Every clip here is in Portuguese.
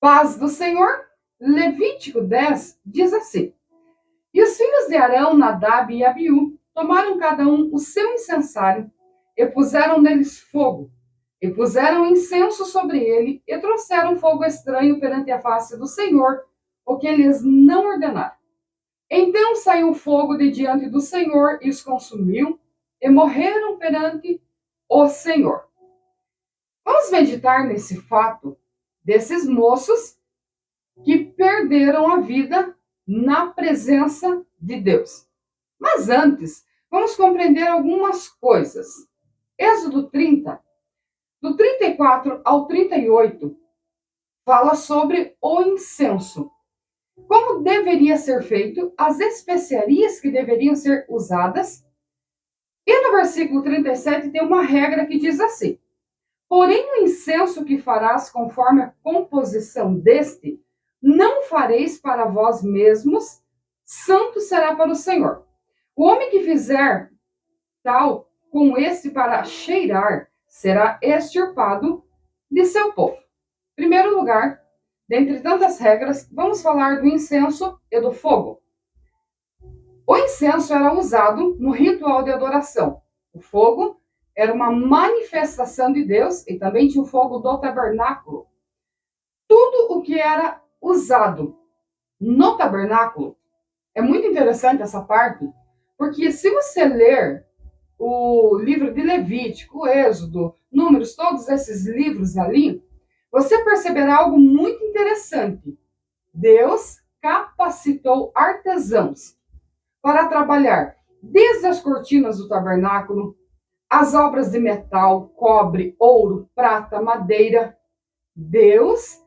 Paz do Senhor. Levítico 10 diz assim: E os filhos de Arão, Nadab e Abiú, tomaram cada um o seu incensário, e puseram neles fogo, e puseram incenso sobre ele, e trouxeram fogo estranho perante a face do Senhor, o que eles não ordenaram. Então saiu fogo de diante do Senhor e os consumiu, e morreram perante o Senhor. Vamos meditar nesse fato desses moços que perderam a vida na presença de Deus. Mas antes, vamos compreender algumas coisas. Êxodo 30, do 34 ao 38, fala sobre o incenso. Como deveria ser feito, as especiarias que deveriam ser usadas. E no versículo 37 tem uma regra que diz assim: Porém, o incenso que farás conforme a composição deste, não fareis para vós mesmos, santo será para o Senhor. O homem que fizer tal com este para cheirar, será extirpado de seu povo. Em primeiro lugar, dentre tantas regras, vamos falar do incenso e do fogo. O incenso era usado no ritual de adoração. O fogo era uma manifestação de Deus e também tinha o fogo do tabernáculo. Tudo o que era usado no tabernáculo, é muito interessante essa parte, porque se você ler o livro de Levítico, Êxodo, Números, todos esses livros ali, você perceberá algo muito interessante. Deus capacitou artesãos para trabalhar desde as cortinas do tabernáculo, as obras de metal, cobre, ouro, prata, madeira. Deus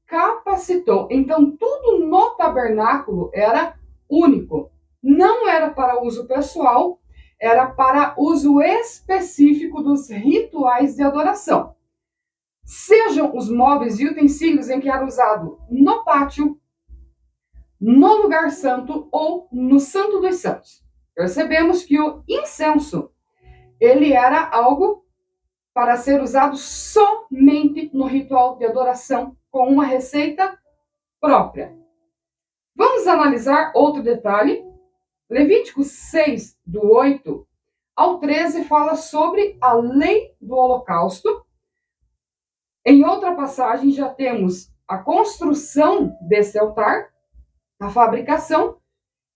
capacitou. Então, tudo no tabernáculo era único. Não era para uso pessoal, era para uso específico dos rituais de adoração. Sejam os móveis e utensílios em que era usado no pátio, no lugar santo ou no santo dos santos. Percebemos que o incenso, ele era algo para ser usado somente no ritual de adoração, com uma receita própria. Vamos analisar outro detalhe. Levítico 6, do 8 ao 13, fala sobre a lei do holocausto. Em outra passagem, já temos a construção desse altar, a fabricação,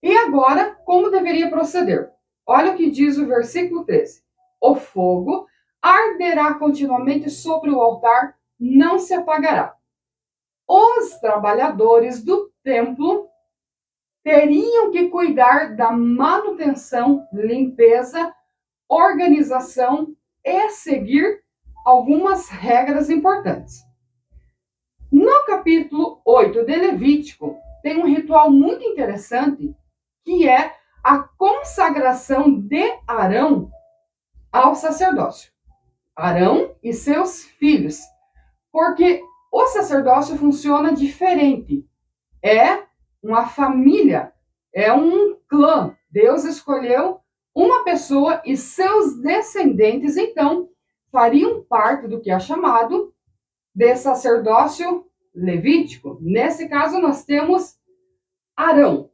e agora, como deveria proceder? Olha o que diz o versículo 13. O fogo arderá continuamente sobre o altar, não se apagará. Os trabalhadores do templo teriam que cuidar da manutenção, limpeza, organização e seguir algumas regras importantes. No capítulo 8 de Levítico, tem um ritual muito interessante, que é a consagração de Arão ao sacerdócio. Arão e seus filhos. Porque o sacerdócio funciona diferente. É uma família, é um clã. Deus escolheu uma pessoa e seus descendentes, então, fariam parte do que é chamado de sacerdócio levítico. Nesse caso, nós temos Arão.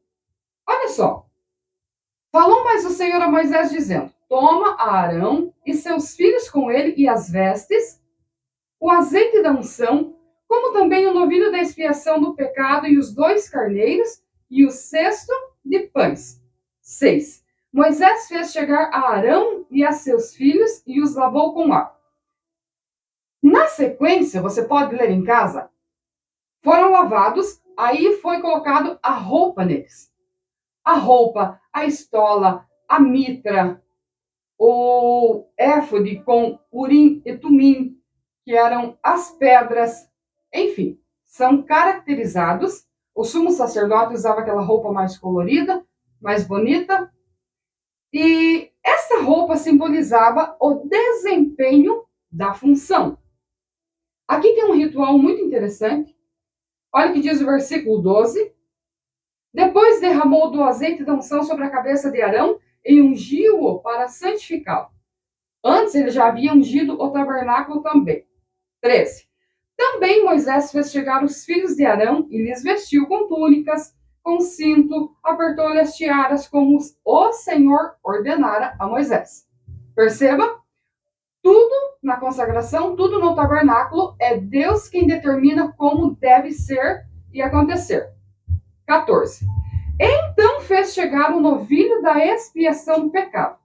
Olha só. Falou mais o Senhor a Moisés, dizendo: Toma a Arão e seus filhos com ele e as vestes, o azeite da unção, como também o novilho da expiação do pecado e os 2 carneiros e o cesto de pães. 6. Moisés fez chegar a Arão e a seus filhos e os lavou com água. Na sequência, você pode ler em casa, foram lavados, aí foi colocado a roupa neles. A roupa, a estola, a mitra, o éfode com urim e tumim, que eram as pedras, enfim, são caracterizados. O sumo sacerdote usava aquela roupa mais colorida, mais bonita, e essa roupa simbolizava o desempenho da função. Aqui tem um ritual muito interessante. Olha o que diz o versículo 12. Depois derramou do azeite da unção sobre a cabeça de Arão e ungiu-o para santificá-lo. Antes ele já havia ungido o tabernáculo também. 13. Também Moisés fez chegar os filhos de Arão e lhes vestiu com túnicas, com cinto, apertou-lhe as tiaras, como o Senhor ordenara a Moisés. Perceba, tudo na consagração, tudo no tabernáculo, é Deus quem determina como deve ser e acontecer. 14. Então fez chegar o novilho da expiação do pecado.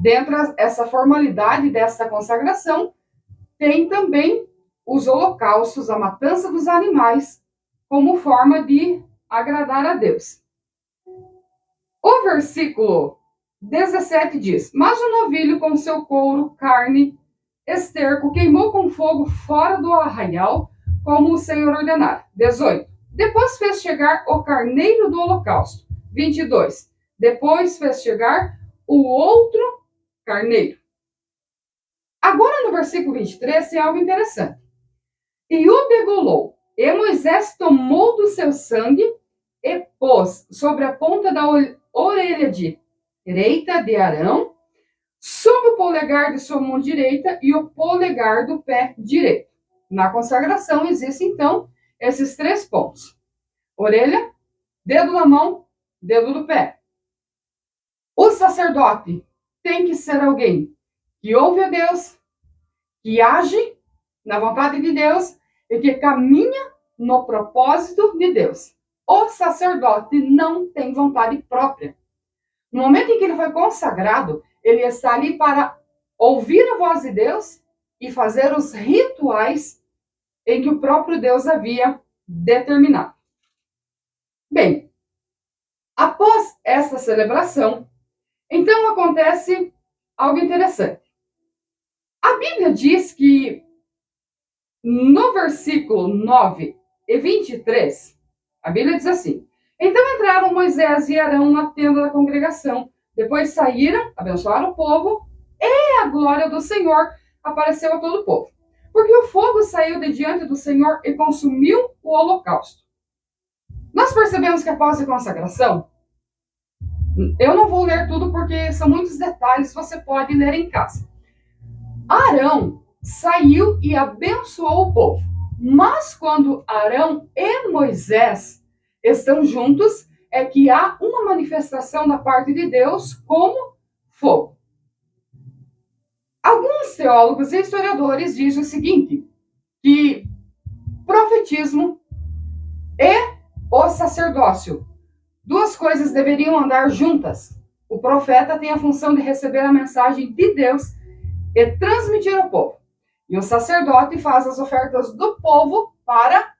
Dentro dessa formalidade dessa consagração, tem também os holocaustos, a matança dos animais, como forma de agradar a Deus. O versículo 17 diz: Mas o novilho com seu couro, carne, esterco, queimou com fogo fora do arraial, como o Senhor ordenara. 18. Depois fez chegar o carneiro do holocausto. 22. Depois fez chegar o outro carneiro. Agora no versículo 23 tem algo interessante. E o degolou, e Moisés tomou do seu sangue e pôs sobre a ponta da orelha direita de Arão, sob o polegar de sua mão direita e o polegar do pé direito. Na consagração existem, então, esses 3 pontos. Orelha, dedo da mão, dedo do pé. O sacerdote tem que ser alguém que ouve a Deus, que age na vontade de Deus e que caminha no propósito de Deus. O sacerdote não tem vontade própria. No momento em que ele foi consagrado, ele está ali para ouvir a voz de Deus e fazer os rituais em que o próprio Deus havia determinado. Bem, após essa celebração, então acontece algo interessante. A Bíblia diz que no versículo 9 e 23, a Bíblia diz assim: Então entraram Moisés e Arão na tenda da congregação, depois saíram, abençoaram o povo, e a glória do Senhor apareceu a todo o povo. Porque o fogo saiu de diante do Senhor e consumiu o holocausto. Nós percebemos que após a consagração, eu não vou ler tudo porque são muitos detalhes, você pode ler em casa. Arão saiu e abençoou o povo. Mas quando Arão e Moisés estão juntos, é que há uma manifestação da parte de Deus como fogo. Alguns teólogos e historiadores dizem o seguinte, que profetismo e o sacerdócio, 2 coisas deveriam andar juntas. O profeta tem a função de receber a mensagem de Deus e transmitir ao povo. E o sacerdote faz as ofertas do povo para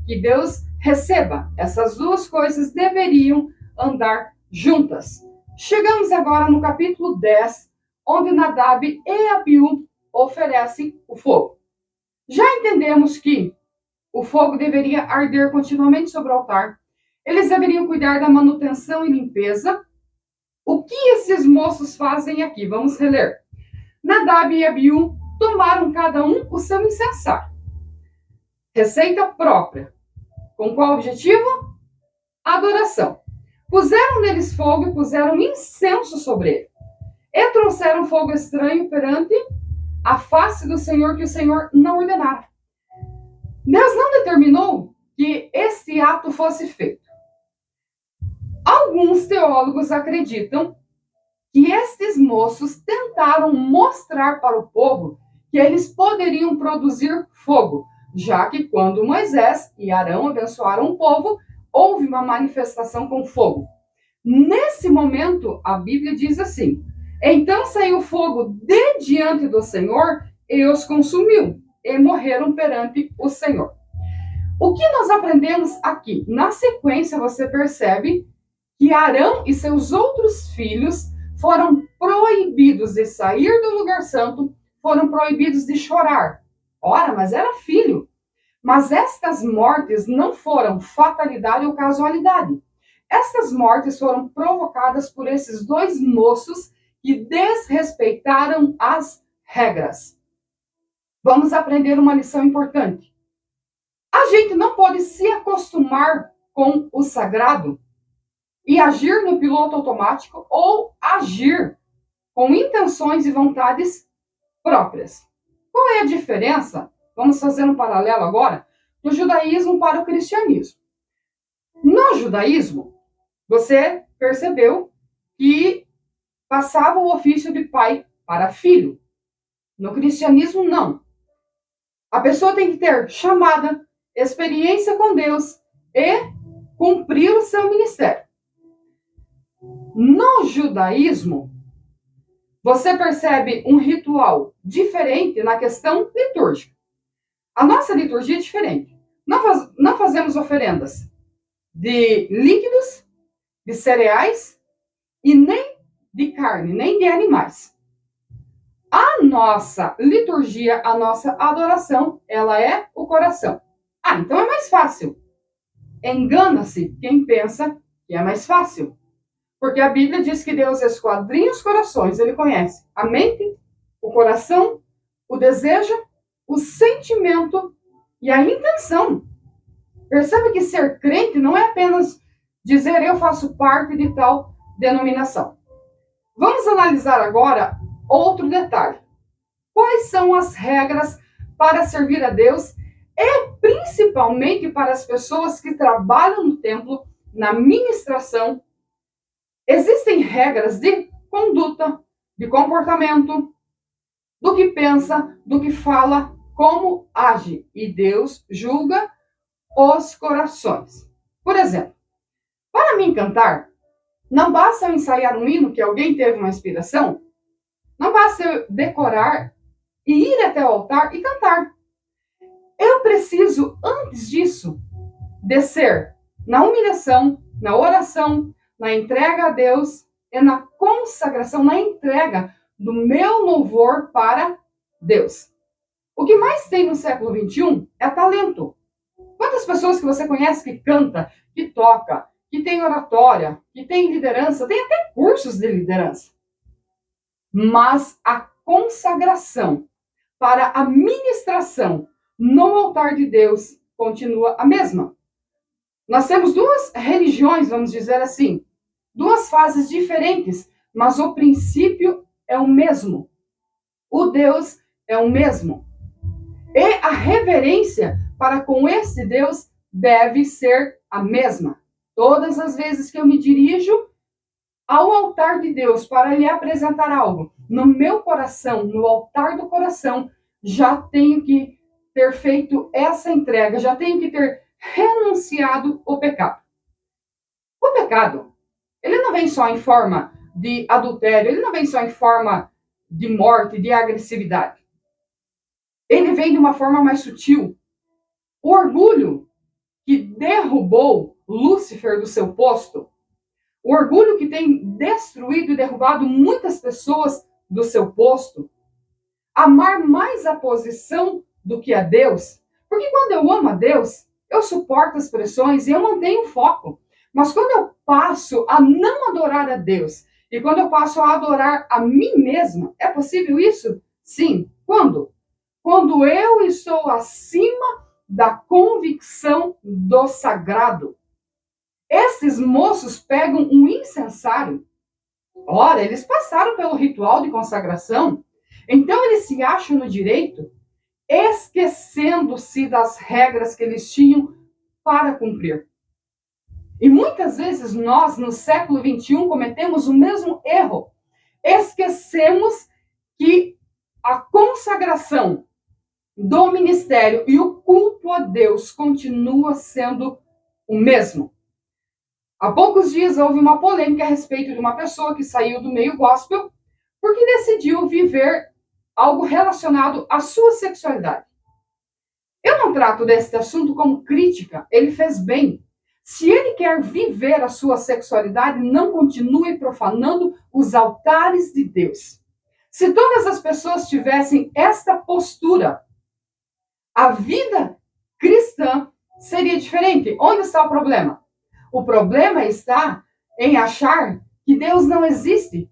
que Deus receba. Essas 2 coisas deveriam andar juntas. Chegamos agora no capítulo 10, onde Nadab e Abiú oferecem o fogo. Já entendemos que o fogo deveria arder continuamente sobre o altar. Eles deveriam cuidar da manutenção e limpeza. O que esses moços fazem aqui? Vamos reler. Nadab e Abiú tomaram cada um o seu incensário. Receita própria. Com qual objetivo? Adoração. Puseram neles fogo e puseram incenso sobre ele. E trouxeram fogo estranho perante a face do Senhor, que o Senhor não ordenara. Deus não determinou que este ato fosse feito. Alguns teólogos acreditam que estes moços tentaram mostrar para o povo que eles poderiam produzir fogo, já que quando Moisés e Arão abençoaram o povo, houve uma manifestação com fogo. Nesse momento, a Bíblia diz assim: Então saiu fogo de diante do Senhor e os consumiu, e morreram perante o Senhor. O que nós aprendemos aqui? Na sequência, você percebe que Arão e seus outros filhos foram proibidos de sair do lugar santo, foram proibidos de chorar. Ora, mas era filho. Mas estas mortes não foram fatalidade ou casualidade. Estas mortes foram provocadas por esses 2 moços que desrespeitaram as regras. Vamos aprender uma lição importante. A gente não pode se acostumar com o sagrado e agir no piloto automático ou agir com intenções e vontades próprias. Qual é a diferença Vamos fazer um paralelo agora do judaísmo para o cristianismo. No judaísmo, você percebeu que passava o ofício de pai para filho. No cristianismo, não. A pessoa tem que ter chamada, experiência com Deus e cumprir o seu ministério. No judaísmo, você percebe um ritual diferente na questão litúrgica. A nossa liturgia é diferente. Não fazemos oferendas de líquidos, de cereais e nem de carne, nem de animais. A nossa liturgia, a nossa adoração, ela é o coração. Ah, então é mais fácil. Engana-se quem pensa que é mais fácil. Porque a Bíblia diz que Deus esquadrinha os corações, ele conhece a mente, o coração, o desejo, o sentimento e a intenção. Percebe que ser crente não é apenas dizer eu faço parte de tal denominação. Vamos analisar agora outro detalhe. Quais são as regras para servir a Deus e principalmente para as pessoas que trabalham no templo, na ministração? Existem regras de conduta, de comportamento, do que pensa, do que fala, como age. E Deus julga os corações. Por exemplo, para mim cantar, não basta eu ensaiar um hino que alguém teve uma inspiração, não basta eu decorar e ir até o altar e cantar. Eu preciso, antes disso, descer na humilhação, na oração, na entrega a Deus e na consagração, na entrega do meu louvor para Deus. O que mais tem no século XXI é talento. Quantas pessoas que você conhece que canta, que toca, que tem oratória, que tem liderança, tem até cursos de liderança. Mas a consagração para a ministração no altar de Deus continua a mesma. Nós temos duas religiões, vamos dizer assim, duas fases diferentes, mas o princípio é o mesmo. O Deus é o mesmo. E a reverência para com esse Deus deve ser a mesma. Todas as vezes que eu me dirijo ao altar de Deus para lhe apresentar algo, no meu coração, no altar do coração, já tenho que ter feito essa entrega, já tenho que ter renunciado o pecado. O pecado, ele não vem só em forma de adultério, ele não vem só em forma de morte, de agressividade. Ele vem de uma forma mais sutil. O orgulho que derrubou Lúcifer do seu posto, o orgulho que tem destruído e derrubado muitas pessoas do seu posto, amar mais a posição do que a Deus, porque quando eu amo a Deus, eu suporto as pressões e eu mantenho o foco. Mas quando eu passo a não adorar a Deus, e quando eu passo a adorar a mim mesma, é possível isso? Sim. Quando? Quando eu estou acima da convicção do sagrado. Esses moços pegam um incensário. Ora, eles passaram pelo ritual de consagração, então eles se acham no direito, esquecendo-se das regras que eles tinham para cumprir. E muitas vezes nós, no século XXI, cometemos o mesmo erro. Esquecemos que a consagração do ministério e o culto a Deus continua sendo o mesmo. Há poucos dias houve uma polêmica a respeito de uma pessoa que saiu do meio gospel porque decidiu viver algo relacionado à sua sexualidade. Eu não trato desse assunto como crítica, ele fez bem. Se ele quer viver a sua sexualidade, não continue profanando os altares de Deus. Se todas as pessoas tivessem esta postura, a vida cristã seria diferente. Onde está o problema? O problema está em achar que Deus não existe.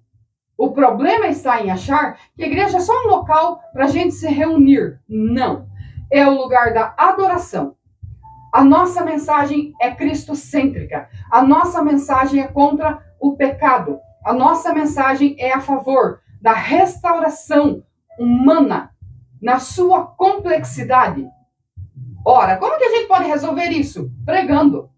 O problema está em achar que a igreja é só um local para a gente se reunir. Não. É o lugar da adoração. A nossa mensagem é cristocêntrica. A nossa mensagem é contra o pecado. A nossa mensagem é a favor da restauração humana. na sua complexidade. Ora, como que a gente pode resolver isso? Pregando.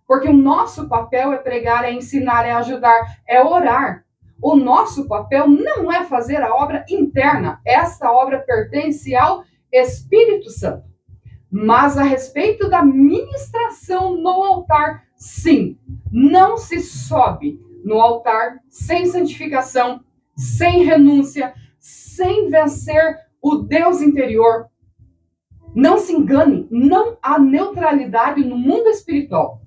Porque o nosso papel é pregar, é ensinar, é ajudar, é orar. O nosso papel não é fazer a obra interna. Esta obra pertence ao Espírito Santo. Mas a respeito da ministração no altar, sim, não se sobe no altar sem santificação, sem renúncia, sem vencer o Deus interior. Não se engane, não há neutralidade no mundo espiritual.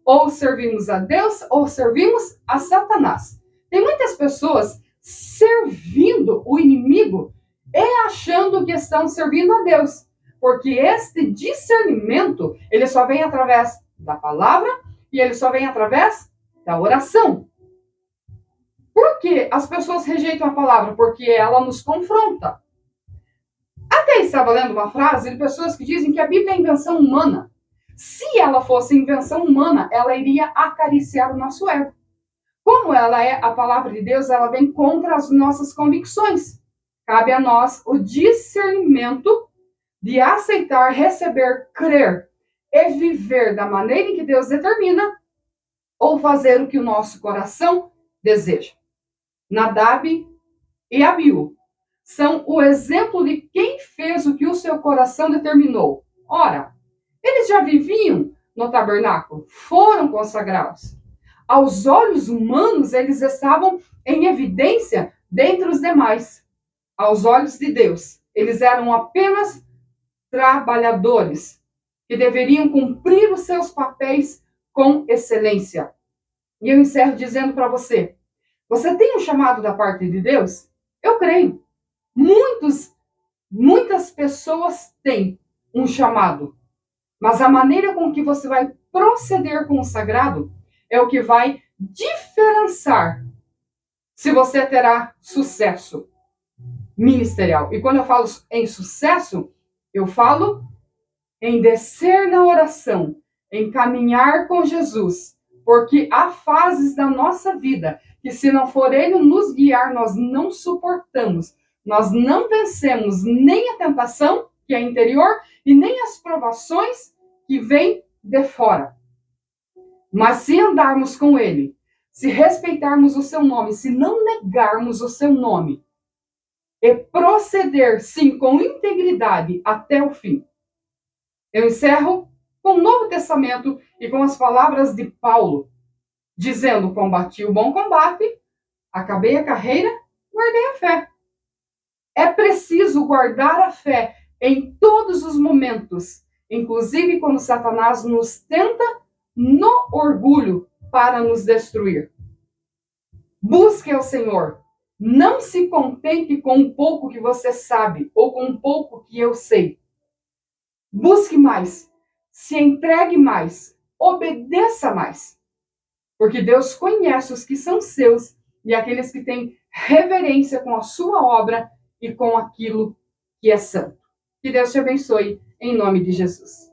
Ou servimos a Deus ou servimos a Satanás. Tem muitas pessoas servindo o inimigo e achando que estão servindo a Deus. Porque este discernimento, ele só vem através da palavra e ele só vem através da oração. Por que as pessoas rejeitam a palavra? Porque ela nos confronta. Até estava lendo uma frase de pessoas que dizem que a Bíblia é invenção humana. Se ela fosse invenção humana, ela iria acariciar o nosso ego. Como ela é a palavra de Deus, ela vem contra as nossas convicções. Cabe a nós o discernimento de aceitar, receber, crer e viver da maneira em que Deus determina, ou fazer o que o nosso coração deseja. Nadab e Abiú são o exemplo de quem fez o que o seu coração determinou. Ora, eles já viviam no tabernáculo, foram consagrados. Aos olhos humanos, eles estavam em evidência dentre os demais. Aos olhos de Deus, eles eram apenas trabalhadores que deveriam cumprir os seus papéis com excelência. E eu encerro dizendo para você, você tem um chamado da parte de Deus? Eu creio. Muitas pessoas têm um chamado, mas a maneira com que você vai proceder com o sagrado é o que vai diferenciar se você terá sucesso ministerial. E quando eu falo em sucesso, eu falo em descer na oração, em caminhar com Jesus, porque há fases da nossa vida que, se não for Ele nos guiar, nós não suportamos. Nós não vencemos nem a tentação, que é interior, e nem as provações que vêm de fora. Mas se andarmos com Ele, se respeitarmos o seu nome, se não negarmos o seu nome, e proceder, sim, com integridade até o fim. Eu encerro com o Novo Testamento e com as palavras de Paulo, dizendo: combati o bom combate, acabei a carreira, guardei a fé. É preciso guardar a fé em todos os momentos, inclusive quando Satanás nos tenta no orgulho para nos destruir. Busque ao Senhor. Não se contente com um pouco que você sabe ou com um pouco que eu sei. Busque mais, se entregue mais, obedeça mais. Porque Deus conhece os que são seus e aqueles que têm reverência com a sua obra e com aquilo que é santo. Que Deus te abençoe, em nome de Jesus.